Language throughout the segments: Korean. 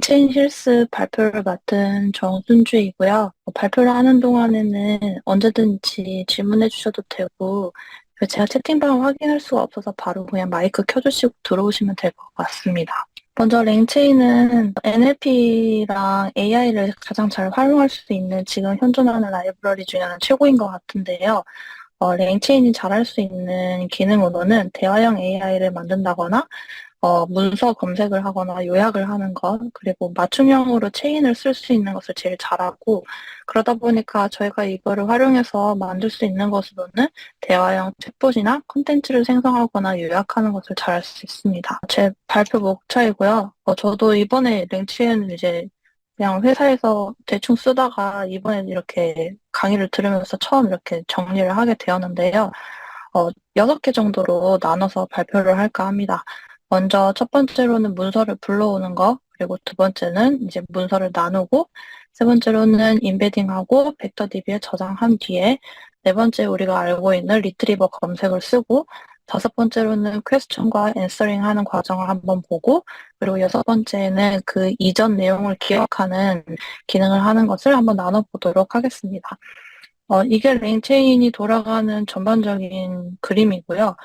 체인 힐스 발표를 맡은 정순주이고요. 발표를 하는 동안에는 언제든지 질문해 주셔도 되고, 제가 채팅방 확인할 수가 없어서 바로 그냥 마이크 켜주시고 들어오시면 될 것 같습니다. 먼저 랭체인은 NLP랑 AI를 가장 잘 활용할 수 있는 지금 현존하는 라이브러리 중에는 최고인 것 같은데요. 랭체인이 잘할 수 있는 기능으로는 대화형 AI를 만든다거나 문서 검색을 하거나 요약을 하는 것, 그리고 맞춤형으로 체인을 쓸 수 있는 것을 제일 잘하고, 그러다 보니까 저희가 이거를 활용해서 만들 수 있는 것으로는 대화형 챗봇이나 콘텐츠를 생성하거나 요약하는 것을 잘할 수 있습니다. 제 발표 목차이고요. 저도 이번에 랭치에는 이제 그냥 회사에서 대충 쓰다가 이번에 이렇게 강의를 들으면서 처음 이렇게 정리를 하게 되었는데요. 6개 정도로 나눠서 발표를 할까 합니다. 먼저 첫 번째로는 문서를 불러오는 거, 그리고 두 번째는 이제 문서를 나누고, 세 번째로는 인베딩하고 벡터 DB에 저장한 뒤에, 네 번째 우리가 알고 있는 리트리버 검색을 쓰고, 다섯 번째로는 퀘스천과 앤서링 하는 과정을 한번 보고, 그리고 여섯 번째는 그 이전 내용을 기억하는 기능을 하는 것을 한번 나눠보도록 하겠습니다. 이게 랭체인이 돌아가는 전반적인 그림이고요.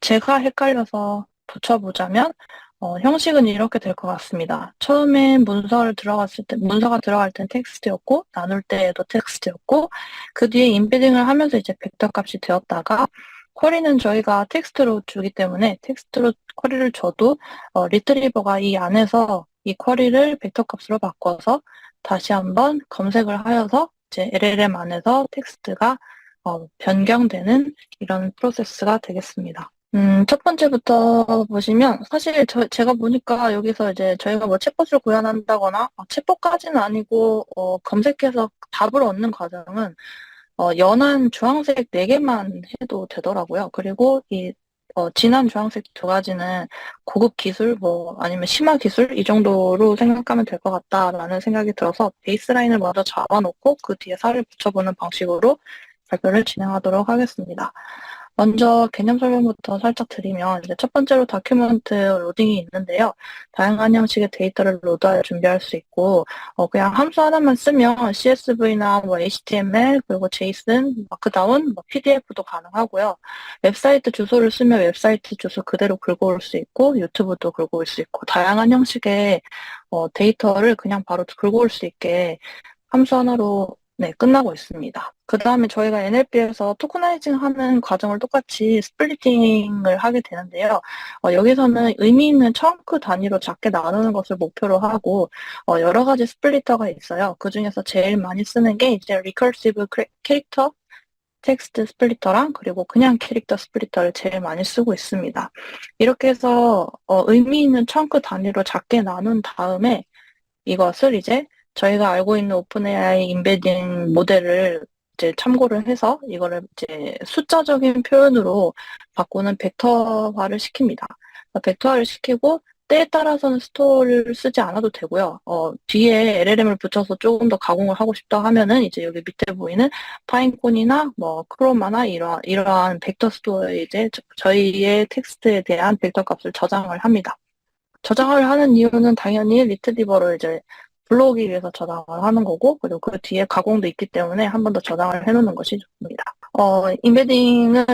제가 헷갈려서 붙여보자면, 형식은 이렇게 될 것 같습니다. 처음엔 문서가 들어갈 땐 텍스트였고, 나눌 때에도 텍스트였고, 그 뒤에 인베딩을 하면서 이제 벡터 값이 되었다가, 쿼리는 저희가 텍스트로 주기 때문에 텍스트로 쿼리를 줘도, 리트리버가 이 안에서 이 쿼리를 벡터 값으로 바꿔서 다시 한번 검색을 하여서 이제 LLM 안에서 텍스트가 변경되는 이런 프로세스가 되겠습니다. 첫 번째부터 보시면, 사실 제가 보니까 여기서 이제 저희가 뭐 챗봇을 구현한다거나, 챗봇까지는 아니고, 검색해서 답을 얻는 과정은, 연한 주황색 4개만 해도 되더라고요. 그리고 진한 주황색 두 가지는 고급 기술, 뭐, 아니면 심화 기술, 이 정도로 생각하면 될 것 같다라는 생각이 들어서 베이스라인을 먼저 잡아놓고 그 뒤에 살을 붙여보는 방식으로 발표를 진행하도록 하겠습니다. 먼저 개념 설명부터 살짝 드리면 이제 첫 번째로 다큐멘트 로딩이 있는데요. 다양한 형식의 데이터를 로드할 준비할 수 있고 그냥 함수 하나만 쓰면 CSV나 뭐 HTML 그리고 JSON, 마크다운, 뭐 PDF도 가능하고요. 웹사이트 주소를 쓰면 웹사이트 주소 그대로 긁어올 수 있고 유튜브도 긁어올 수 있고 다양한 형식의 데이터를 그냥 바로 긁어올 수 있게 함수 하나로 네, 끝나고 있습니다. 그 다음에 저희가 NLP에서 토커나이징 하는 과정을 똑같이 스플리팅을 하게 되는데요. 여기서는 의미 있는 청크 단위로 작게 나누는 것을 목표로 하고, 여러 가지 스플리터가 있어요. 그 중에서 제일 많이 쓰는 게 이제 리커시브 캐릭터 텍스트 스플리터랑 그리고 그냥 캐릭터 스플리터를 제일 많이 쓰고 있습니다. 이렇게 해서 의미 있는 청크 단위로 작게 나눈 다음에 이것을 이제 저희가 알고 있는 오픈 AI 인베딩 모델을 이제 참고를 해서 이거를 이제 숫자적인 표현으로 바꾸는 벡터화를 시킵니다. 벡터화를 시키고 때에 따라서는 스토어를 쓰지 않아도 되고요. 뒤에 LLM을 붙여서 조금 더 가공을 하고 싶다 하면은 이제 여기 밑에 보이는 파인콘이나 뭐 크로마나 이러한 벡터 스토어에 이제 저희의 텍스트에 대한 벡터 값을 저장을 합니다. 저장을 하는 이유는 당연히 리트리버를 이제 불러오기 위해서 저장을 하는 거고, 그리고 그 뒤에 가공도 있기 때문에 한 번 더 저장을 해놓는 것이 좋습니다. 인베딩을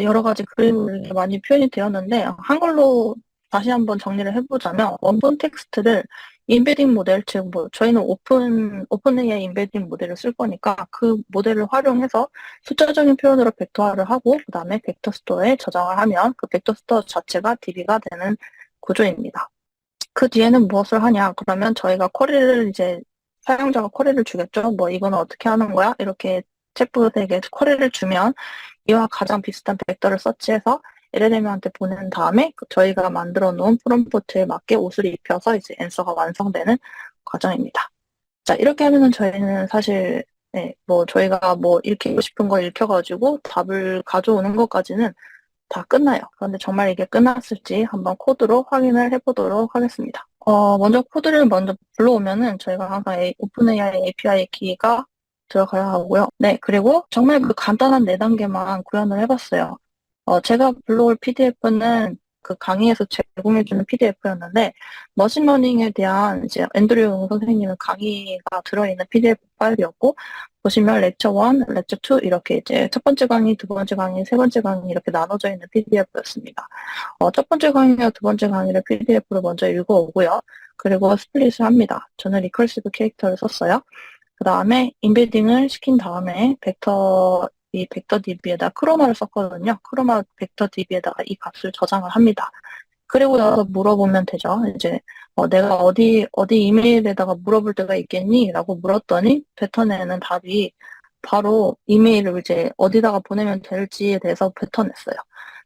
여러 가지 그림을 많이 표현이 되었는데, 한글로 다시 한번 정리를 해보자면, 원본 텍스트를 인베딩 모델, 즉, 뭐, 저희는 오픈 AI 인베딩 모델을 쓸 거니까 그 모델을 활용해서 숫자적인 표현으로 벡터화를 하고, 그 다음에 벡터 스토어에 저장을 하면 그 벡터 스토어 자체가 DB가 되는 구조입니다. 그 뒤에는 무엇을 하냐? 그러면 저희가 사용자가 쿼리를 주겠죠? 뭐, 이거는 어떻게 하는 거야? 이렇게 챗봇에게 쿼리를 주면 이와 가장 비슷한 벡터를 서치해서 LLM한테 보낸 다음에 저희가 만들어 놓은 프롬프트에 맞게 옷을 입혀서 이제 앤서가 완성되는 과정입니다. 자, 이렇게 하면은 저희는 사실, 네, 뭐, 저희가 뭐, 읽히고 싶은 거 읽혀가지고 답을 가져오는 것까지는 다 끝나요. 그런데 정말 이게 끝났을지 한번 코드로 확인을 해보도록 하겠습니다. 먼저 코드를 먼저 불러오면은 저희가 항상 오픈 AI API 키가 들어가야 하고요. 네, 그리고 정말 그 간단한 4단계만 구현을 해봤어요. 제가 불러올 PDF는 그 강의에서 제공해주는 PDF였는데, 머신러닝에 대한 이제 앤드류 선생님의 강의가 들어있는 PDF 파일이었고, 보시면 렉처 1, 렉처 2 이렇게 이제 첫 번째 강의, 두 번째 강의, 세 번째 강의 이렇게 나눠져 있는 PDF였습니다. 첫 번째 강의와 두 번째 강의를 PDF로 먼저 읽어오고요. 그리고 스플릿을 합니다. 저는 리커시브 캐릭터를 썼어요. 그 다음에 인베딩을 시킨 다음에 이 벡터 DB에다 크로마를 썼거든요. 크로마 벡터 DB에다가 이 값을 저장을 합니다. 그리고 나서 물어보면 되죠. 이제 내가 어디 이메일에다가 물어볼 때가 있겠니? 라고 물었더니 뱉어내는 답이 바로 이메일을 이제 어디다가 보내면 될지에 대해서 뱉어냈어요.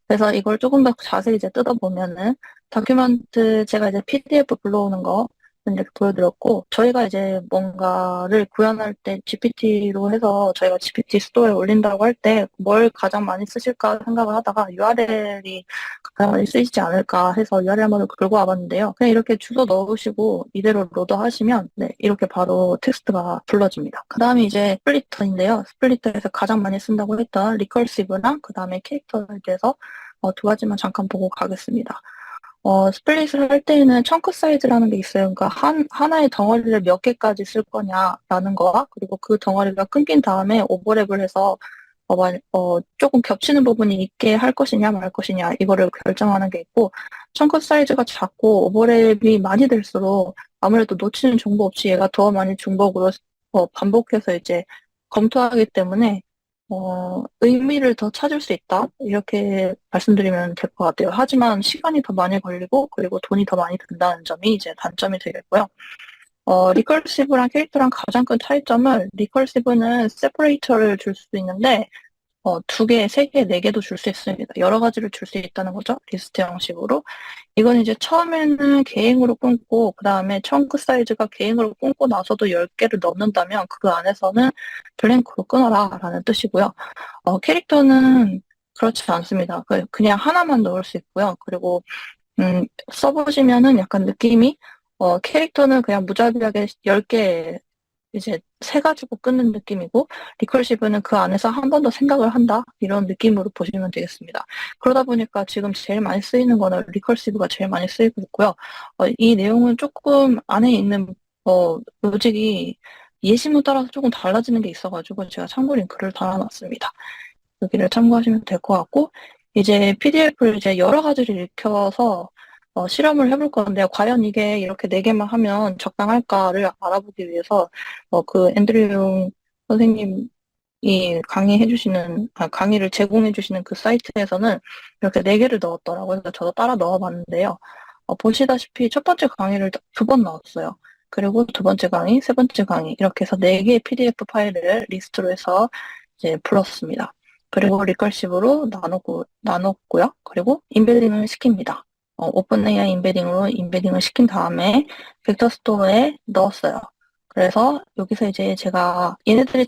그래서 이걸 조금 더 자세히 이제 뜯어보면은 다큐멘트 제가 이제 PDF 불러오는 거 이렇게 보여드렸고, 저희가 이제 뭔가를 구현할 때 GPT로 해서 저희가 GPT 스토어에 올린다고 할 때 뭘 가장 많이 쓰실까 생각을 하다가 URL이 가장 많이 쓰이지 않을까 해서 URL만을 긁고 와봤는데요. 그냥 이렇게 주소 넣으시고 이대로 로드하시면 네, 이렇게 바로 텍스트가 불러집니다. 그 다음에 이제 스플리터인데요. 스플리터에서 가장 많이 쓴다고 했던 리컬시브랑 그 다음에 캐릭터에 대해서 두 가지만 잠깐 보고 가겠습니다. 스플릿을 할 때에는 청크 사이즈라는 게 있어요. 그러니까 하나의 덩어리를 몇 개까지 쓸 거냐라는 거와, 그리고 그 덩어리가 끊긴 다음에 오버랩을 해서, 조금 겹치는 부분이 있게 할 것이냐 말 것이냐, 이거를 결정하는 게 있고, 청크 사이즈가 작고 오버랩이 많이 될수록 아무래도 놓치는 정보 없이 얘가 더 많이 중복으로, 반복해서 이제 검토하기 때문에 의미를 더 찾을 수 있다. 이렇게 말씀드리면 될 것 같아요. 하지만 시간이 더 많이 걸리고, 그리고 돈이 더 많이 든다는 점이 이제 단점이 되겠고요. 리컬시브랑 캐릭터랑 가장 큰 차이점은, 리컬시브는 세퍼레이터를 줄 수도 있는데, 두 개, 세 개, 네 개도 줄 수 있습니다. 여러 가지를 줄 수 있다는 거죠. 리스트 형식으로. 이건 이제 처음에는 개행으로 끊고, 그 다음에 청크 사이즈가 개행으로 끊고 나서도 10개를 넣는다면 그 안에서는 블랭크로 끊어라 라는 뜻이고요. 캐릭터는 그렇지 않습니다. 그냥 하나만 넣을 수 있고요. 그리고, 써보시면은 약간 느낌이, 캐릭터는 그냥 무자비하게 10개 이제 세 가지고 끊는 느낌이고, 리컬시브는 그 안에서 한 번 더 생각을 한다, 이런 느낌으로 보시면 되겠습니다. 그러다 보니까 지금 제일 많이 쓰이는 거는 리컬시브가 제일 많이 쓰이고 있고요. 이 내용은 조금 안에 있는 로직이 예시문 따라서 조금 달라지는 게 있어가지고 제가 참고 링크를 달아놨습니다. 여기를 참고하시면 될 것 같고, 이제 PDF를 이제 여러 가지를 읽혀서 실험을 해볼 건데요. 과연 이게 이렇게 네 개만 하면 적당할까를 알아보기 위해서 그 앤드류 선생님이 강의를 제공해주시는 그 사이트에서는 이렇게 네 개를 넣었더라고요. 그래서 저도 따라 넣어봤는데요. 보시다시피 첫 번째 강의를 두 번 넣었어요. 그리고 두 번째 강의, 세 번째 강의 이렇게 해서 네 개의 PDF 파일을 리스트로 해서 이제 불렀습니다. 그리고 리컬시브로 나눴고요. 그리고 인베딩을 시킵니다. 오픈 AI 인베딩으로 인베딩을 시킨 다음에 벡터 스토어에 넣었어요. 그래서 여기서 이제 제가 얘네들이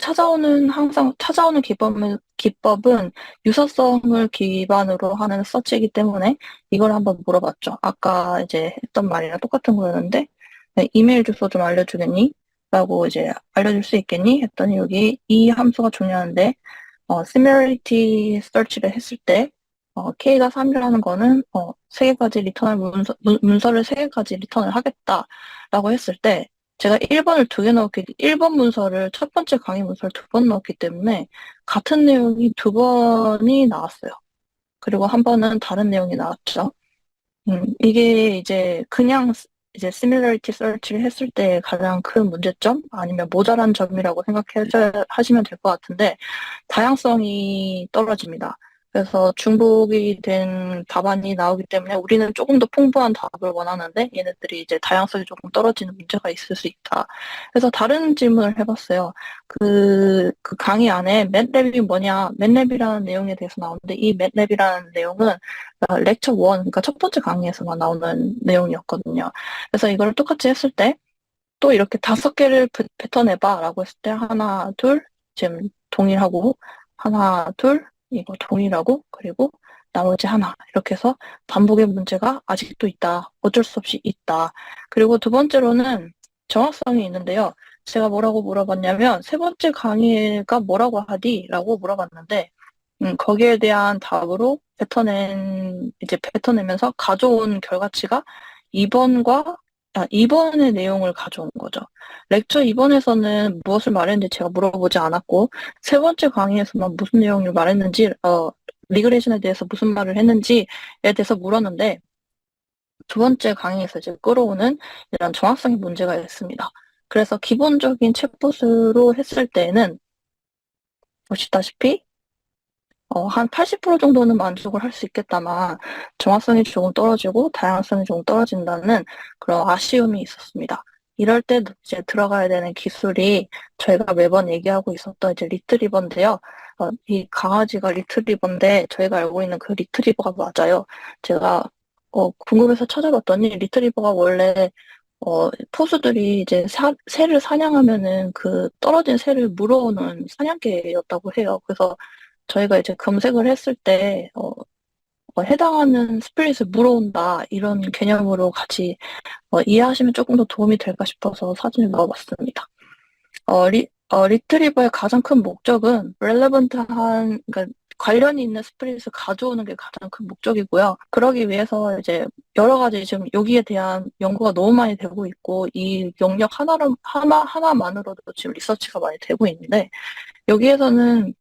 항상 찾아오는 기법은 유사성을 기반으로 하는 서치이기 때문에 이걸 한번 물어봤죠. 아까 이제 했던 말이랑 똑같은 거였는데, 네, 이메일 주소 좀 알려주겠니? 라고 이제 알려줄 수 있겠니? 했더니 여기 이 함수가 중요한데, similarity search를 했을 때, K가 3이라는 거는, 세 개까지 리턴할 문서를 세 개까지 리턴을 하겠다라고 했을 때, 제가 1번을 두 개 1번 문서를 첫 번째 강의 문서를 두 번 넣었기 때문에, 같은 내용이 두 번이 나왔어요. 그리고 한 번은 다른 내용이 나왔죠. 이게 이제 그냥 이제 similarity search를 했을 때 가장 큰 문제점 아니면 모자란 점이라고 하시면 될 것 같은데, 다양성이 떨어집니다. 그래서 중복이 된 답안이 나오기 때문에 우리는 조금 더 풍부한 답을 원하는데 얘네들이 이제 다양성이 조금 떨어지는 문제가 있을 수 있다. 그래서 다른 질문을 해봤어요. 그 강의 안에 맷랩이 뭐냐, 맷랩이라는 내용에 대해서 나오는데 이 맷랩이라는 내용은 렉처 1, 그러니까 첫 번째 강의에서만 나오는 내용이었거든요. 그래서 이걸 똑같이 했을 때 또 이렇게 5개를 뱉어내봐라고 했을 때 하나, 둘, 지금 동일하고 하나, 둘, 이거 동일하고 그리고 나머지 하나 이렇게 해서 반복의 문제가 아직도 있다. 어쩔 수 없이 있다. 그리고 두 번째로는 정확성이 있는데요. 제가 뭐라고 물어봤냐면 세 번째 강의가 뭐라고 하디? 라고 물어봤는데 거기에 대한 답으로 뱉어낸 이제 뱉어내면서 가져온 결과치가 2번과 2번의 내용을 가져온 거죠. 렉처 2번에서는 무엇을 말했는지 제가 물어보지 않았고, 세 번째 강의에서만 무슨 내용을 말했는지, 리그레이션에 대해서 무슨 말을 했는지에 대해서 물었는데, 두 번째 강의에서 이제 끌어오는 이런 정확성의 문제가 있습니다. 그래서 기본적인 챗봇으로 했을 때는 보시다시피 한 80% 정도는 만족을 할 수 있겠다만 정확성이 조금 떨어지고 다양성이 조금 떨어진다는 그런 아쉬움이 있었습니다. 이럴 때 이제 들어가야 되는 기술이 저희가 매번 얘기하고 있었던 이제 리트리버인데요. 이 강아지가 리트리버인데 저희가 알고 있는 그 리트리버가 맞아요. 제가 궁금해서 찾아봤더니 리트리버가 원래 포수들이 이제 새를 사냥하면은 그 떨어진 새를 물어오는 사냥개였다고 해요. 그래서 저희가 이제 검색을 했을 때, 해당하는 스플릿을 물어온다, 이런 개념으로 같이 이해하시면 조금 더 도움이 될까 싶어서 사진을 넣어봤습니다. 리트리버의 가장 큰 목적은 렐레번트한, 그러니까 관련이 있는 스플릿을 가져오는 게 가장 큰 목적이고요. 그러기 위해서 이제 여러 가지 지금 여기에 대한 연구가 너무 많이 되고 있고, 이 영역 하나만으로도 지금 리서치가 많이 되고 있는데, 여기에서는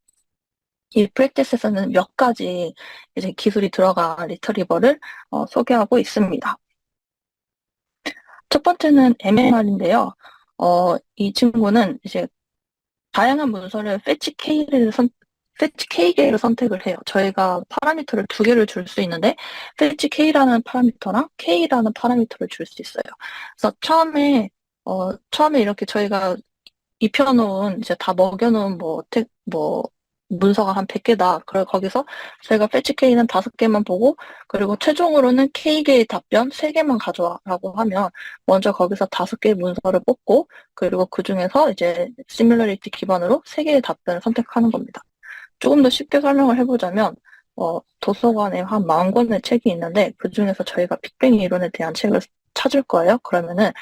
이 프랙티스에서는 몇 가지 이제 기술이 들어간 리트리버를 소개하고 있습니다. 첫 번째는 MMR인데요. 이 친구는 이제 다양한 문서를 패치 K개를 선택을 해요. 저희가 파라미터를 두 개를 줄 수 있는데 패치 K라는 파라미터랑 K라는 파라미터를 줄 수 있어요. 그래서 처음에 이렇게 저희가 입혀놓은, 이제 다 먹여놓은 문서가 한 100개다. 그리고 거기서 저희가 패치 K는 5개만 보고, 그리고 최종으로는 K개의 답변 3개만 가져와라고 하면, 먼저 거기서 5개의 문서를 뽑고, 그리고 그 중에서 이제 시뮬러리티 기반으로 3개의 답변을 선택하는 겁니다. 조금 더 쉽게 설명을 해보자면, 도서관에 한 40권의 책이 있는데, 그 중에서 저희가 빅뱅 이론에 대한 책을 찾을 거예요. 그러면은,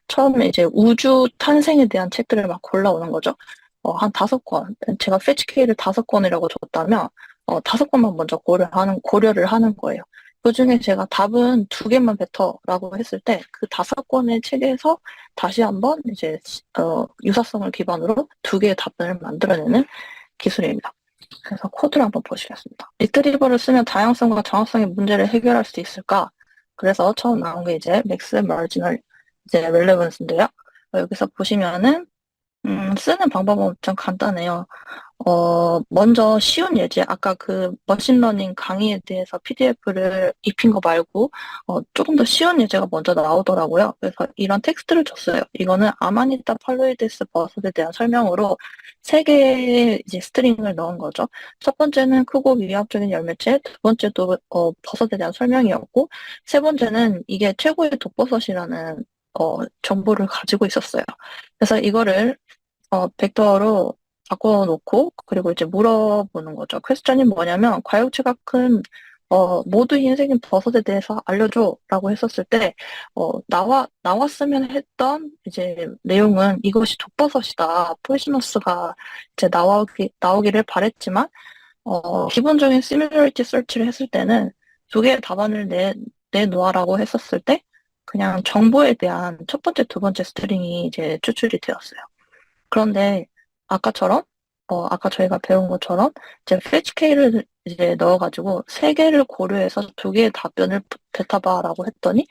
처음에 이제 우주 탄생에 대한 책들을 막 골라오는 거죠. 한 5권. 제가 패치케이를 5권이라고 줬다면, 5권만 먼저 고려를 하는 거예요. 그 중에 제가 답은 2개만 뱉어라고 했을 때, 그 5권의 책에서 다시 한번 이제, 유사성을 기반으로 2개의 답변을 만들어내는 기술입니다. 그래서 코드를 한번 보시겠습니다. 리트리버를 쓰면 다양성과 정확성의 문제를 해결할 수 있을까? 그래서 처음 나온 게 이제 맥스 마지널 이제 렐레번스인데요. 여기서 보시면은 쓰는 방법은 엄청 간단해요. 먼저 쉬운 예제, 아까 그 머신러닝 강의에 대해서 PDF를 입힌 거 말고, 조금 더 쉬운 예제가 먼저 나오더라고요. 그래서 이런 텍스트를 줬어요. 이거는 아마니타 팔로이데스 버섯에 대한 설명으로 3개의 이제 스트링을 넣은 거죠. 첫 번째는 크고 위압적인 열매체, 두 번째도, 버섯에 대한 설명이었고, 세 번째는 이게 최고의 독버섯이라는, 정보를 가지고 있었어요. 그래서 이거를 벡터로 바꿔놓고, 그리고 이제 물어보는 거죠. 퀘스천이 뭐냐면, 과육체가 큰, 모두 흰색인 버섯에 대해서 알려줘. 라고 했었을 때, 나왔으면 했던 이제 내용은 이것이 독버섯이다. 포이즈너스가 이제 나오기를 바랬지만, 기본적인 시뮬러리티 서치를 했을 때는 2개의 답안을 내놓아라고 했었을 때, 그냥 정보에 대한 첫 번째, 두 번째 스트링이 이제 추출이 되었어요. 그런데 아까처럼 아까 저희가 배운 것처럼 이제 fetchk를 이제 넣어가지고 3개를 고려해서 2개의 답변을 뱉어봐라고 했더니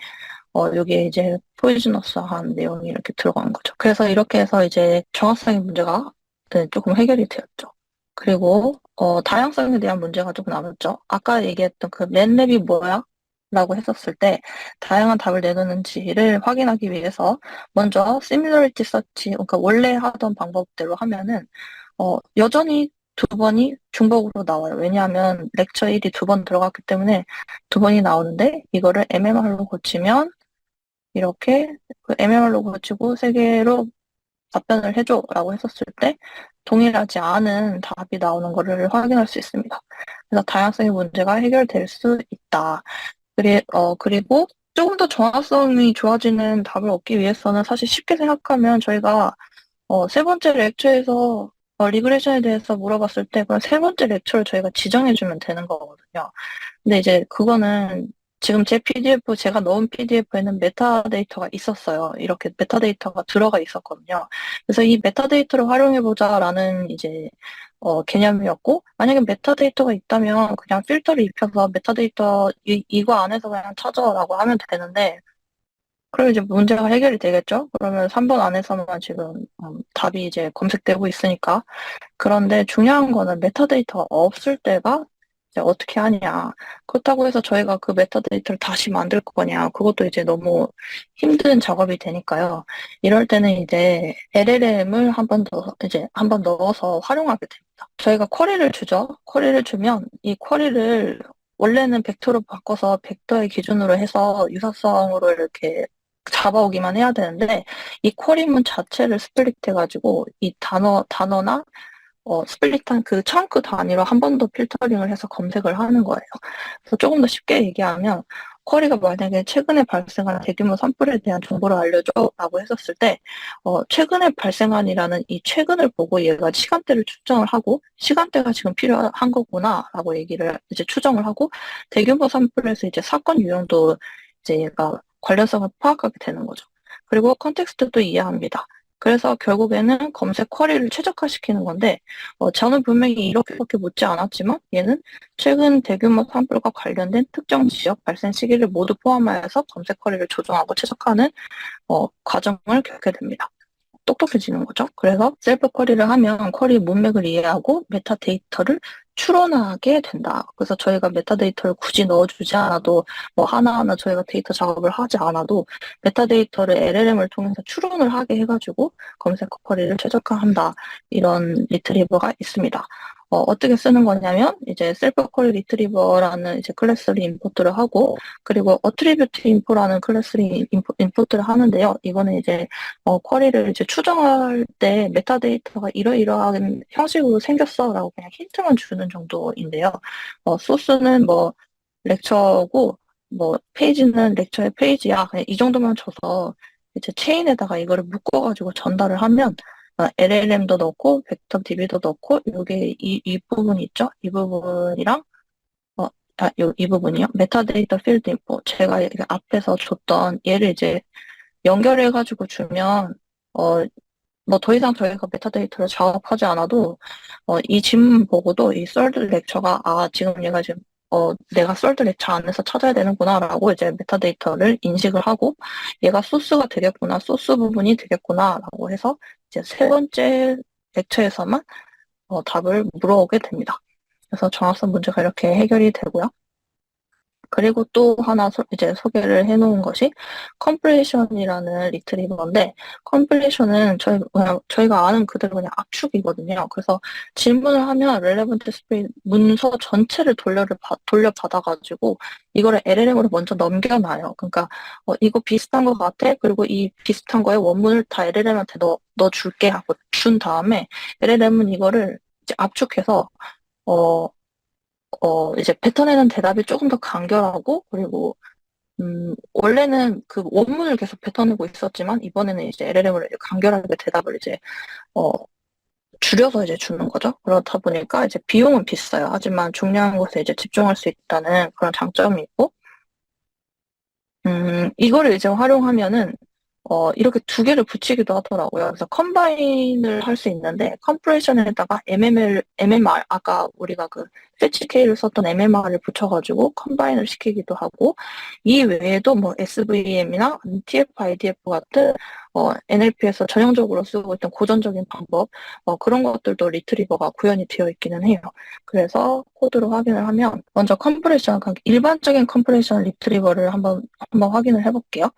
여기에 이제 포이즈너스한 내용이 이렇게 들어간 거죠. 그래서 이렇게 해서 이제 정확성의 문제가 네, 조금 해결이 되었죠. 그리고 다양성에 대한 문제가 조금 남았죠. 아까 얘기했던 그 맨랩이 뭐야? 라고 했었을 때 다양한 답을 내놓는지를 확인하기 위해서 먼저 similarity search, 그러니까 원래 하던 방법대로 하면은 여전히 2번이 중복으로 나와요. 왜냐하면 렉처 1이 2번 들어갔기 때문에 2번이 나오는데 이거를 MMR로 고치면 이렇게 그 MMR로 고치고 3개로 답변을 해줘라고 했었을 때 동일하지 않은 답이 나오는 것을 확인할 수 있습니다. 그래서 다양성의 문제가 해결될 수 있다. 그리고 조금 더 정확성이 좋아지는 답을 얻기 위해서는 사실 쉽게 생각하면 저희가 세 번째 렉처에서 리그레션에 대해서 물어봤을 때 그럼 세 번째 렉처를 저희가 지정해주면 되는 거거든요. 근데 이제 그거는 지금 제 PDF, 제가 넣은 PDF에는 메타데이터가 있었어요. 이렇게 메타데이터가 들어가 있었거든요. 그래서 이 메타데이터를 활용해보자라는 이제, 개념이었고, 만약에 메타데이터가 있다면 그냥 필터를 입혀서 메타데이터 이거 안에서 그냥 찾아라고 하면 되는데, 그럼 이제 문제가 해결이 되겠죠? 그러면 3번 안에서만 지금 답이 이제 검색되고 있으니까. 그런데 중요한 거는 메타데이터가 없을 때가 이제 어떻게 하냐. 그렇다고 해서 저희가 그 메타데이터를 다시 만들 거냐. 그것도 이제 너무 힘든 작업이 되니까요. 이럴 때는 이제 LLM을 한 번 더, 이제 한 번 넣어서 활용하게 됩니다. 저희가 쿼리를 주죠. 쿼리를 주면 이 쿼리를 원래는 벡터로 바꿔서 벡터의 기준으로 해서 유사성으로 이렇게 잡아오기만 해야 되는데 이 쿼리문 자체를 스플릿 해가지고 이 단어나 스플릿한 그 청크 단위로 한 번 더 필터링을 해서 검색을 하는 거예요. 그래서 조금 더 쉽게 얘기하면 쿼리가 만약에 최근에 발생한 대규모 산불에 대한 정보를 알려줘 라고 했었을 때 최근에 발생한이라는 이 최근을 보고 얘가 시간대를 추정을 하고 시간대가 지금 필요한 거구나 라고 얘기를 이제 추정을 하고 대규모 산불에서 이제 사건 유형도 이제 얘가 관련성을 파악하게 되는 거죠. 그리고 컨텍스트도 이해합니다. 그래서 결국에는 검색 쿼리를 최적화시키는 건데, 저는 분명히 이렇게밖에 묻지 않았지만, 얘는 최근 대규모 산불과 관련된 특정 지역 발생 시기를 모두 포함하여서 검색 쿼리를 조정하고 최적화하는 과정을 겪게 됩니다. 똑똑해지는 거죠. 그래서 셀프 쿼리를 하면 쿼리 문맥을 이해하고 메타데이터를 추론하게 된다. 그래서 저희가 메타데이터를 굳이 넣어주지 않아도 뭐 하나하나 저희가 데이터 작업을 하지 않아도 메타데이터를 LLM을 통해서 추론을 하게 해가지고 검색 쿼리를 최적화한다. 이런 리트리버가 있습니다. 어떻게 쓰는 거냐면 이제 셀프 쿼리 리트리버라는 이제 클래스를 임포트를 하고 그리고 어트리뷰트 인포라는 클래스를 임포트를 하는데요. 이거는 이제 쿼리를 이제 추정할 때 메타데이터가 이러이러한 형식으로 생겼어라고 그냥 힌트만 주는 정도인데요. 소스는 뭐 렉처고 뭐 페이지는 렉처의 페이지야. 그냥 이 정도만 줘서 이제 체인에다가 이거를 묶어가지고 전달을 하면 LLM도 넣고 벡터 DB도 넣고 요게 이 부분 있죠? 이 부분이랑 이 부분이요. 메타데이터 필드 인포. 제가 이렇게 앞에서 줬던 얘를 이제 연결해가지고 주면 어, 뭐 더 이상 저희가 메타데이터를 작업하지 않아도 이 질문 보고도 이 썰드 렉처가 지금 얘가 지금 내가 썰드 렉처 안에서 찾아야 되는구나라고 이제 메타데이터를 인식을 하고 얘가 소스가 되겠구나, 소스 부분이 되겠구나라고 해서 이제 세 번째 렉처에서만 답을 물어오게 됩니다. 그래서 정확성 문제가 이렇게 해결이 되고요. 그리고 또 하나 이제 소개를 해놓은 것이 컴플레이션이라는 리트리버인데 컴플레이션은 저희가 아는 그대로 그냥 압축이거든요. 그래서 질문을 하면 렐레번트 스프레이 문서 전체를 돌려받아가지고 이거를 LLM으로 먼저 넘겨놔요. 그러니까 이거 비슷한 것 같아. 그리고 이 비슷한 거에 원문을 다 LLM한테 넣어줄게 하고 준 다음에 LLM은 이거를 이제 압축해서 어, 이제 뱉어내는 대답이 조금 더 간결하고, 그리고, 원래는 그 원문을 계속 뱉어내고 있었지만, 이번에는 이제 LLM을 간결하게 대답을 이제, 어, 줄여서 이제 주는 거죠. 그렇다 보니까 이제 비용은 비싸요. 하지만 중요한 것에 이제 집중할 수 있다는 그런 장점이 있고, 이거를 이제 활용하면은, 이렇게 두 개를 붙이기도 하더라고요. 그래서 컴바인을 할 수 있는데, 컴프레션에다가 MMR, 아까 우리가 그 패치K를 썼던 MMR을 붙여가지고 컴바인을 시키기도 하고, 이 외에도 뭐 SVM이나 TF-IDF 같은, NLP에서 전형적으로 쓰고 있던 고전적인 방법, 그런 것들도 리트리버가 구현이 되어 있기는 해요. 그래서 코드로 확인을 하면, 먼저 컴프레션, 일반적인 컴프레션 리트리버를 한번 확인을 해볼게요.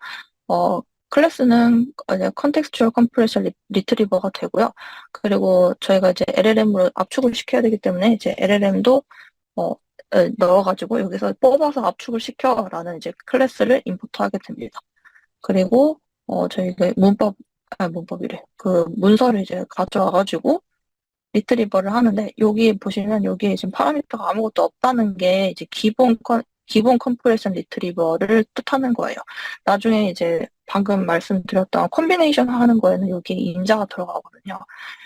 클래스는 이제 컨텍스추얼 컴프레션 리트리버가 되고요. 그리고 저희가 이제 LLM으로 압축을 시켜야 되기 때문에 이제 LLM도 넣어가지고 여기서 뽑아서 압축을 시켜라는 이제 클래스를 임포트하게 됩니다. 그리고 저희가 문법이래. 그 문서를 이제 가져와가지고 리트리버를 하는데 여기 보시면 여기에 지금 파라미터가 아무것도 없다는 게 이제 기본 기본 컴프레션 리트리버를 뜻하는 거예요. 나중에 이제 방금 말씀드렸던 콤비네이션 하는 거에는 여기 인자가 들어가거든요.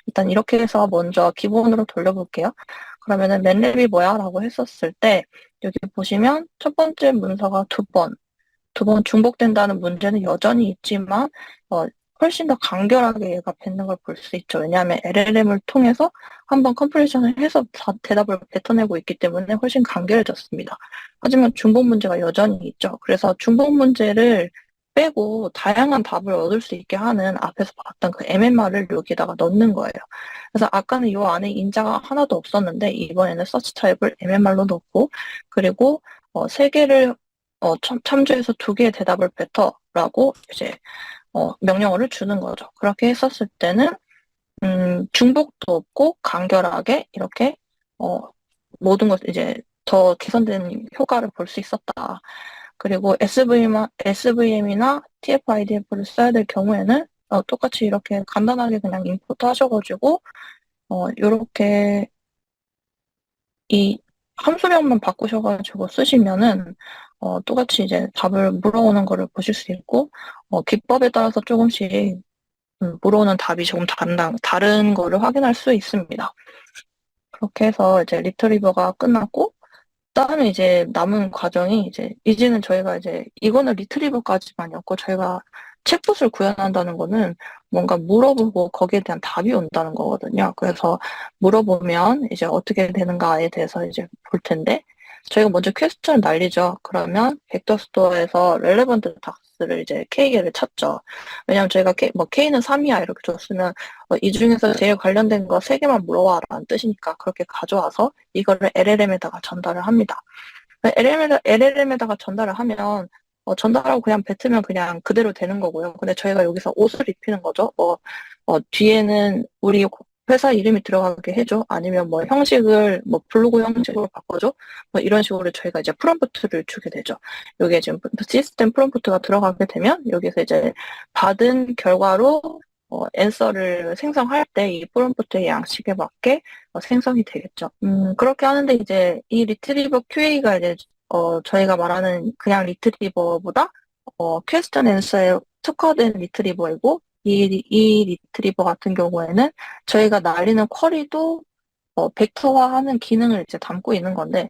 일단 이렇게 해서 먼저 기본으로 돌려볼게요. 그러면은 맨랩이 뭐야? 라고 했었을 때 여기 보시면 첫 번째 문서가 두 번 중복된다는 문제는 여전히 있지만 훨씬 더 간결하게 얘가 뱉는 걸 볼 수 있죠. 왜냐하면 LLM을 통해서 한번 컴프레션을 해서 대답을 뱉어내고 있기 때문에 훨씬 간결해졌습니다. 하지만 중복 문제가 여전히 있죠. 그래서 중복 문제를 빼고 다양한 답을 얻을 수 있게 하는 앞에서 봤던 그 MMR을 여기다가 넣는 거예요. 그래서 아까는 이 안에 인자가 하나도 없었는데 이번에는 서치 타입을 MMR로 넣고 그리고 세 개를 참조해서 두 개의 대답을 뱉어라고 이제 명령어를 주는 거죠. 그렇게 했었을 때는 중복도 없고 간결하게 이렇게 모든 것 이제 더 개선된 효과를 볼 수 있었다. 그리고 SVM이나 TF-IDF를 써야 될 경우에는 똑같이 이렇게 간단하게 그냥 인풋 하셔가지고 이렇게 이 함수명만 바꾸셔가지고 쓰시면은 똑같이 이제 답을 물어오는 거를 보실 수 있고 기법에 따라서 조금씩 물어오는 답이 조금 다른 거를 확인할 수 있습니다. 그렇게 해서 이제 리트리버가 끝났고 그다음에 이제 남은 과정이 이제는 저희가 이제 이거는 리트리버까지만이었고 저희가 챗봇을 구현한다는 거는 뭔가 물어보고 거기에 대한 답이 온다는 거거든요. 그래서 물어보면 이제 어떻게 되는가에 대해서 이제 볼 텐데 저희가 먼저 퀘스천을 날리죠. 그러면 벡터 스토어에서 렐레번트 닥스를 이제 K개를 찾죠. 왜냐면 저희가 K는 3이야 이렇게 줬으면 이 중에서 제일 관련된 거 3개만 물어와라는 뜻이니까 그렇게 가져와서 이거를 LLM에다가 전달을 합니다. LLM에다가 전달을 하면 전달하고 그냥 뱉으면 그냥 그대로 되는 거고요. 근데 저희가 여기서 옷을 입히는 거죠. 뒤에는 우리 회사 이름이 들어가게 해줘. 아니면 뭐 형식을 뭐 블로그 형식으로 바꿔줘. 뭐 이런 식으로 저희가 이제 프롬프트를 주게 되죠. 여기에 지금 시스템 프롬프트가 들어가게 되면 여기서 이제 받은 결과로 앤서를 생성할 때 이 프롬프트의 양식에 맞게 생성이 되겠죠. 그렇게 하는데 이제 이 리트리버 QA가 이제 저희가 말하는 그냥 리트리버보다 퀘스천 앤서에 특화된 리트리버이고 이 리트리버 같은 경우에는 저희가 날리는 쿼리도 벡터화하는 기능을 이제 담고 있는 건데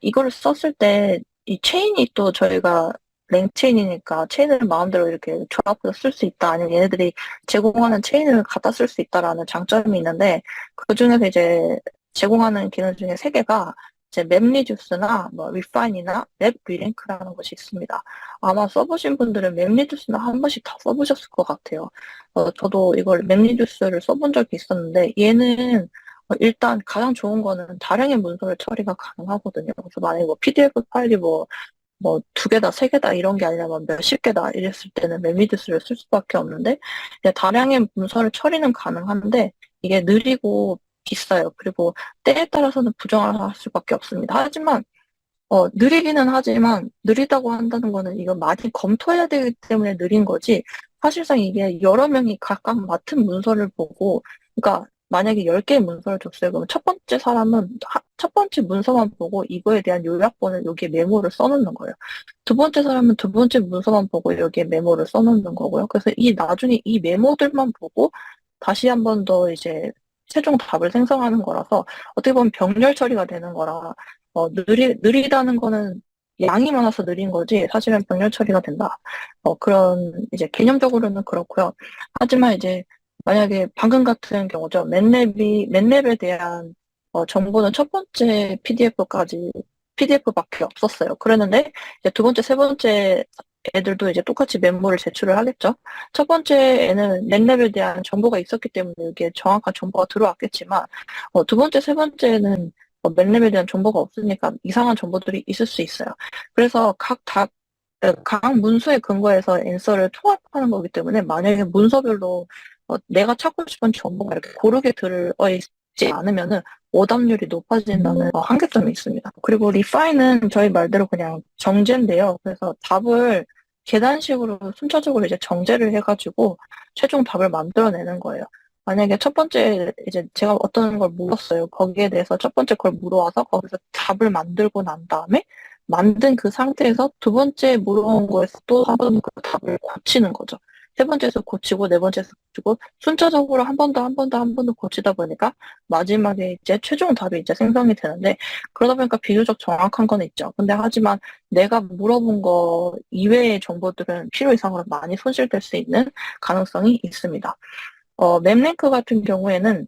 이거를 썼을 때 이 체인이 또 저희가 랭체인이니까 체인을 마음대로 이렇게 조합해서 쓸 수 있다. 아니면 얘네들이 제공하는 체인을 갖다 쓸 수 있다라는 장점이 있는데 그 중에서 이제 제공하는 기능 중에 3개가 이제 맵리듀스나 뭐 리파인이나 맵 리랭크라는 것이 있습니다. 아마 써보신 분들은 맵리듀스나 한 번씩 다 써보셨을 것 같아요. 저도 이걸 맵리듀스를 써본 적이 있었는데 얘는 일단 가장 좋은 거는 다량의 문서를 처리가 가능하거든요. 그래서 만약에 뭐 PDF 파일이 뭐 2개다, 3개다 이런 게 아니라 뭐 몇십 개다 이랬을 때는 맵리듀스를 쓸 수밖에 없는데 이제 다량의 문서를 처리는 가능한데 이게 느리고 비싸요. 그리고 때에 따라서는 부정을 할 수밖에 없습니다. 하지만 느리기는 하지만 느리다고 한다는 거는 이거 많이 검토해야 되기 때문에 느린 거지 사실상 이게 여러 명이 각각 맡은 문서를 보고 그러니까 만약에 10개의 문서를 줬어요. 그러면 첫 번째 사람은 첫 번째 문서만 보고 이거에 대한 요약본을 여기에 메모를 써놓는 거예요. 두 번째 사람은 두 번째 문서만 보고 여기에 메모를 써놓는 거고요. 그래서 나중에 이 메모들만 보고 다시 한 번 더 이제 최종 답을 생성하는 거라서 어떻게 보면 병렬 처리가 되는 거라 느리다는 거는 양이 많아서 느린 거지, 사실은 병렬 처리가 된다. 그런, 이제 개념적으로는 그렇고요. 하지만 이제, 만약에 방금 같은 경우죠. 맨랩에 대한 정보는 첫 번째 PDF밖에 없었어요. 그랬는데, 이제 두 번째, 세 번째 애들도 이제 똑같이 메모를 제출을 하겠죠. 첫 번째 애는 맨랩에 대한 정보가 있었기 때문에 여기에 정확한 정보가 들어왔겠지만, 두 번째, 세 번째는 맨랩에 대한 정보가 없으니까 이상한 정보들이 있을 수 있어요. 그래서 각 문서에 근거해서 앤서를 통합하는 거기 때문에 만약에 문서별로 내가 찾고 싶은 정보가 이렇게 고르게 들어있지 않으면은 오답률이 높아진다는 한계점이 있습니다. 그리고 리파인은 저희 말대로 그냥 정제인데요. 그래서 답을 계단식으로 순차적으로 이제 정제를 해가지고 최종 답을 만들어내는 거예요. 만약에 첫 번째 이제 제가 어떤 걸 물었어요. 거기에 대해서 첫 번째 걸 물어와서 거기서 답을 만들고 난 다음에 만든 그 상태에서 두 번째 물어본 거에서 또 한 번 그 답을 고치는 거죠. 세 번째에서 고치고 네 번째에서 고치고 순차적으로 한 번 더 한 번 더 한 번 더 고치다 보니까 마지막에 이제 최종 답이 이제 생성이 되는데 그러다 보니까 비교적 정확한 건 있죠. 근데 하지만 내가 물어본 거 이외의 정보들은 필요 이상으로 많이 손실될 수 있는 가능성이 있습니다. 맵랭크 같은 경우에는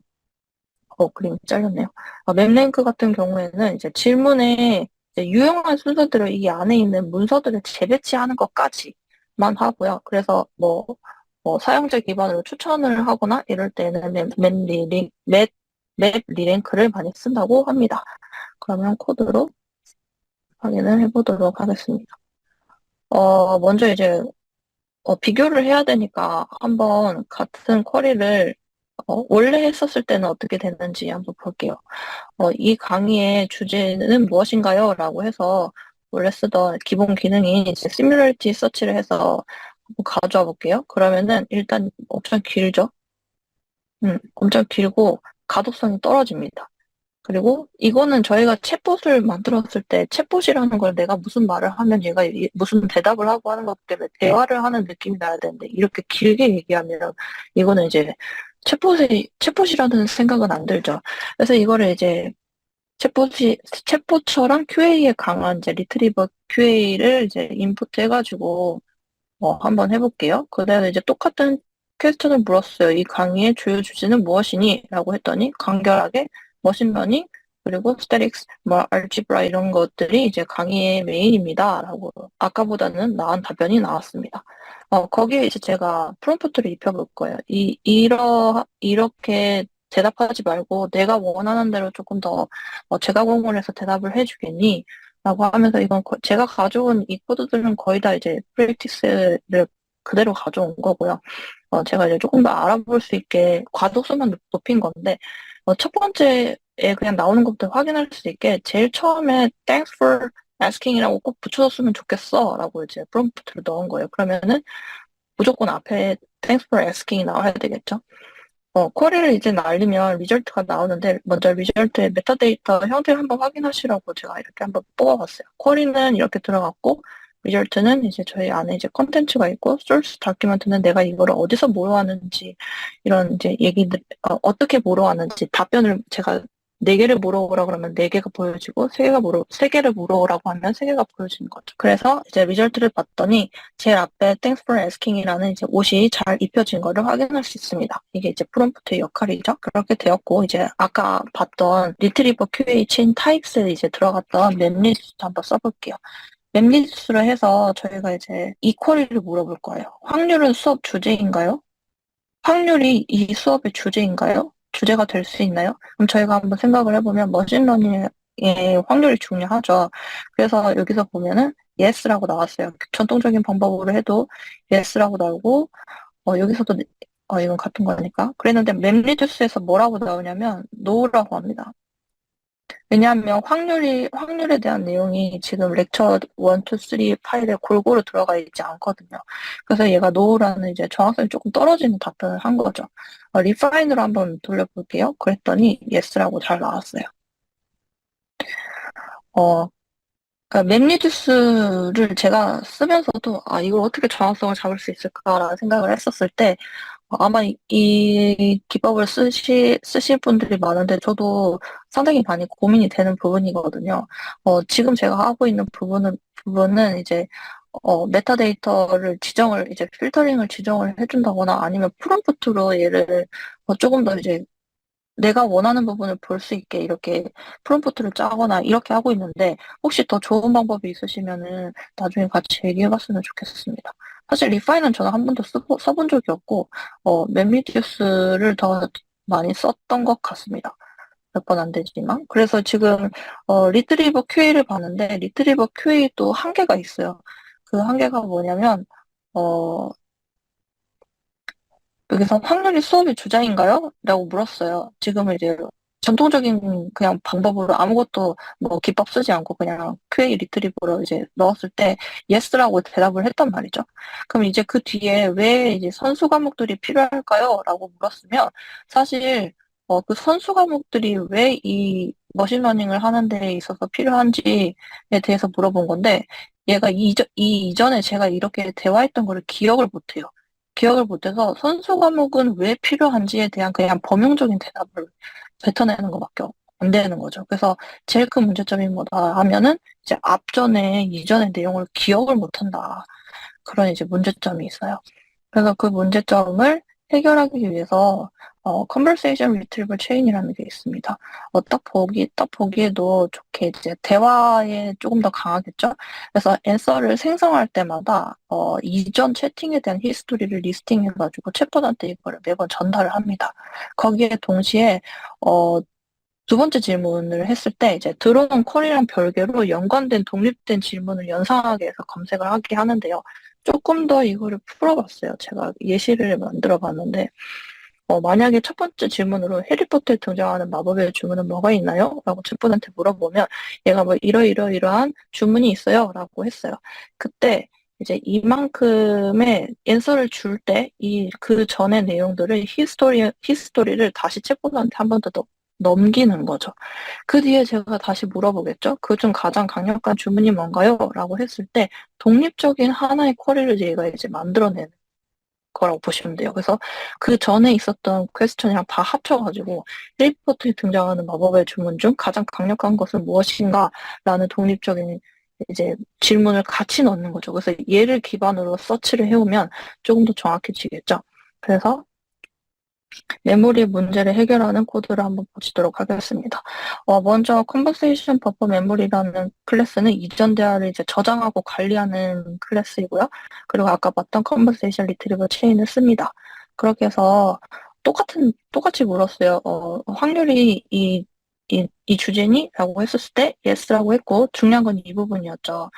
그림이 잘렸네요. 맵랭크 같은 경우에는 이제 질문에 이제 유용한 순서대로 이 안에 있는 문서들을 재배치하는 것까지만 하고요. 그래서 사용자 기반으로 추천을 하거나 이럴 때는 맵 리랭크를 많이 쓴다고 합니다. 그러면 코드로 확인을 해보도록 하겠습니다. 먼저 이제 비교를 해야 되니까 한번 같은 쿼리를 원래 했었을 때는 어떻게 됐는지 한번 볼게요. 이 강의의 주제는 무엇인가요? 라고 해서 원래 쓰던 기본 기능이 이제 시뮬러리티 서치를 해서 한번 가져와 볼게요. 그러면은 일단 엄청 길죠? 엄청 길고 가독성이 떨어집니다. 그리고 이거는 저희가 챗봇을 만들었을 때 챗봇이라는 걸 내가 무슨 말을 하면 얘가 무슨 대답을 하고 하는 것 때문에 대화를 하는 느낌이 나야 되는데 이렇게 길게 얘기하면 이거는 이제 챗봇이라는 생각은 안 들죠. 그래서 이거를 이제 챗봇처럼 QA에 강한 이제 리트리버 QA를 이제 인풋 해가지고 한번 해볼게요. 그다음에 이제 똑같은 퀘스천을 물었어요. 이 강의의 주요 주제는 무엇이니? 라고 했더니 간결하게 머신러닝 그리고 스태틱스, 알지브라 이런 것들이 이제 강의의 메인입니다. 라고 아까보다는 나은 답변이 나왔습니다. 거기에 이제 제가 프롬프트를 입혀볼 거예요. 이렇게 대답하지 말고 내가 원하는 대로 조금 더 제가 공부해서 대답을 해주겠니? 라고 하면서 이건 제가 가져온 이 코드들은 거의 다 이제 프랙티스를 그대로 가져온 거고요. 제가 이제 조금 더 알아볼 수 있게 과독성만 높인 건데, 첫 번째에 그냥 나오는 것부터 확인할 수 있게 제일 처음에 thanks for asking이라고 꼭 붙여줬으면 좋겠어 라고 이제 프롬프트를 넣은 거예요. 그러면은 무조건 앞에 thanks for asking이 나와야 되겠죠. 쿼리를 이제 날리면 리절트가 나오는데 먼저 리절트의 메타데이터 형태를 한번 확인하시라고 제가 이렇게 한번 뽑아봤어요. 쿼리는 이렇게 들어갔고 리절트는 이제 저희 안에 이제 컨텐츠가 있고 소스 다큐멘트는 내가 이거를 어디서 모아왔는지 이런 이제 얘기들 어떻게 모아왔는지 답변을 제가 네 개를 물어오라 그러면 네 개가 보여지고 세 개를 물어오라고 하면 세 개가 보여지는 거죠. 그래서 이제 리절트를 봤더니 제일 앞에 Thanks for Asking이라는 이제 옷이 잘 입혀진 거를 확인할 수 있습니다. 이게 이제 프롬프트의 역할이죠. 그렇게 되었고 이제 아까 봤던 리트리버 QA 체인 타입스에 이제 들어갔던 맵리스트 한번 써볼게요. 맵리스트를 해서 저희가 이제 이 쿼리를 물어볼 거예요. 확률은 수업 주제인가요? 확률이 이 수업의 주제인가요? 주제가 될 수 있나요? 그럼 저희가 한번 생각을 해보면 머신러닝의 확률이 중요하죠. 그래서 여기서 보면은 yes라고 나왔어요. 전통적인 방법으로 해도 yes라고 나오고 여기서도 이건 같은 거니까. 그랬는데 맵리듀스에서 뭐라고 나오냐면 no라고 합니다. 왜냐하면 확률에 대한 내용이 지금 렉처 1, 2, 3 파일에 골고루 들어가 있지 않거든요. 그래서 얘가 no라는 이제 정확성이 조금 떨어지는 답변을 한 거죠. 리파인으로 한번 돌려볼게요. 그랬더니 yes라고 잘 나왔어요. 그러니까 맵리듀스를 제가 쓰면서도 이걸 어떻게 정확성을 잡을 수 있을까라는 생각을 했었을 때 아마 이 기법을 쓰실 분들이 많은데 저도 상당히 많이 고민이 되는 부분이거든요. 지금 제가 하고 있는 부분은 이제 메타데이터를 이제 필터링을 지정을 해준다거나 아니면 프롬프트로 얘를 조금 더 이제 내가 원하는 부분을 볼 수 있게 이렇게 프롬프트를 짜거나 이렇게 하고 있는데 혹시 더 좋은 방법이 있으시면은 나중에 같이 얘기해봤으면 좋겠습니다. 사실 리파이는 저는 한 번도 써본 적이 없고 맵리디우스를 더 많이 썼던 것 같습니다. 몇 번 안 되지만 그래서 지금 리트리버 QA를 봤는데 리트리버 QA도 한계가 있어요. 그 한계가 뭐냐면 어, 여기서 확률이 수업의 주장인가요? 라고 물었어요. 지금은 이제 전통적인 그냥 방법으로 아무것도 기법 쓰지 않고 그냥 QA 리트리버로 이제 넣었을 때 yes라고 대답을 했단 말이죠. 그럼 이제 그 뒤에 왜 이제 선수 과목들이 필요할까요? 라고 물었으면 사실 그 선수 과목들이 왜 이 머신러닝을 하는 데 있어서 필요한지에 대해서 물어본 건데, 얘가 이전에 제가 이렇게 대화했던 거를 기억을 못해요. 기억을 못해서 선수 과목은 왜 필요한지에 대한 그냥 범용적인 대답을 뱉어내는 것밖에 안 되는 거죠. 그래서 제일 큰 문제점이 뭐다 하면은 이제 앞전에 이전의 내용을 기억을 못한다. 그런 이제 문제점이 있어요. 그래서 그 문제점을 해결하기 위해서 conversation retrieval chain이라는 게 있습니다. 딱 보기에도 좋게 이제 대화에 조금 더 강하겠죠? 그래서 앤서를 생성할 때마다 이전 채팅에 대한 히스토리를 리스팅해가지고 챗봇한테 이거를 매번 전달을 합니다. 거기에 동시에 어, 두 번째 질문을 했을 때 이제 들어온 쿼리랑 별개로 연관된 독립된 질문을 연상하게 해서 검색을 하게 하는데요. 조금 더 이거를 풀어봤어요. 제가 예시를 만들어 봤는데, 만약에 첫 번째 질문으로 해리포터에 등장하는 마법의 주문은 뭐가 있나요? 라고 챗봇한테 물어보면 얘가 뭐 이러이러이러한 주문이 있어요. 라고 했어요. 그때 이제 이만큼의 앤서를 줄 때 그 전의 내용들을 히스토리를 다시 챗봇한테 한 번 더 넘기는 거죠. 그 뒤에 제가 다시 물어보겠죠. 그중 가장 강력한 주문이 뭔가요? 라고 했을 때 독립적인 하나의 쿼리를 얘가 이제 만들어내는 거라고 보시면 돼요. 그래서 그 전에 있었던 퀘스천이랑 다 합쳐가지고 해리포터에 등장하는 마법의 주문 중 가장 강력한 것은 무엇인가? 라는 독립적인 이제 질문을 같이 넣는 거죠. 그래서 얘를 기반으로 서치를 해오면 조금 더 정확해지겠죠. 그래서 메모리 문제를 해결하는 코드를 한번 보시도록 하겠습니다. 먼저 컨버세이션 버퍼 메모리라는 클래스는 이전 대화를 이제 저장하고 관리하는 클래스이고요. 그리고 아까 봤던 컨버세이션 리트리버 체인을 씁니다. 그렇게 해서 똑같이 물었어요. 확률이 이 주제니? 라고 했었을 때 yes라고 했고 중요한 건 이 부분이었죠.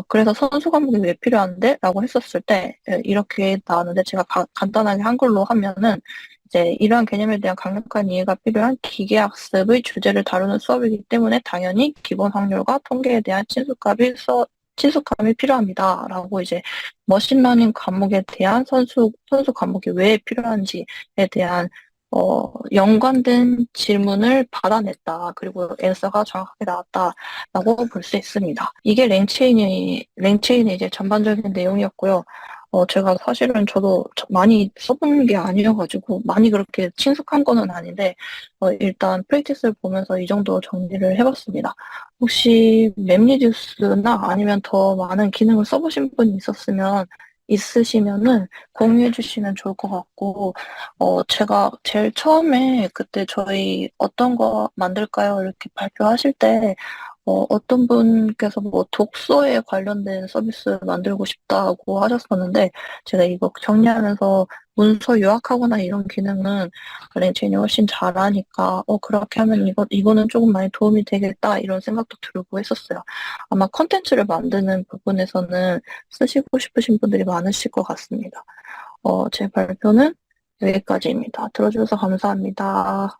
그래서 선수 과목이 왜 필요한데? 라고 했었을 때, 이렇게 나왔는데, 제가 간단하게 한글로 하면은, 이제 이러한 개념에 대한 강력한 이해가 필요한 기계학습의 주제를 다루는 수업이기 때문에 당연히 기본 확률과 통계에 대한 친숙함이 필요합니다. 라고 이제 머신러닝 과목에 대한 선수 과목이 왜 필요한지에 대한 연관된 질문을 받아냈다. 그리고 앤서가 정확하게 나왔다라고 볼 수 있습니다. 이게 랭체인의 이제 전반적인 내용이었고요. 제가 사실은 저도 많이 써본 게 아니어가지고 많이 그렇게 친숙한 거는 아닌데 일단 프랙티스를 보면서 이 정도 정리를 해봤습니다. 혹시 맵리듀스나 아니면 더 많은 기능을 써보신 분이 있으시면은 공유해 주시면 좋을 것 같고 제가 제일 처음에 그때 저희 어떤 거 만들까요? 이렇게 발표하실 때, 어떤 분께서 뭐 독서에 관련된 서비스 만들고 싶다고 하셨었는데, 제가 이거 정리하면서 문서 요약하거나 이런 기능은 렌체인이 훨씬 잘하니까, 그렇게 하면 이거는 조금 많이 도움이 되겠다, 이런 생각도 들고 했었어요. 아마 컨텐츠를 만드는 부분에서는 쓰시고 싶으신 분들이 많으실 것 같습니다. 제 발표는 여기까지입니다. 들어주셔서 감사합니다.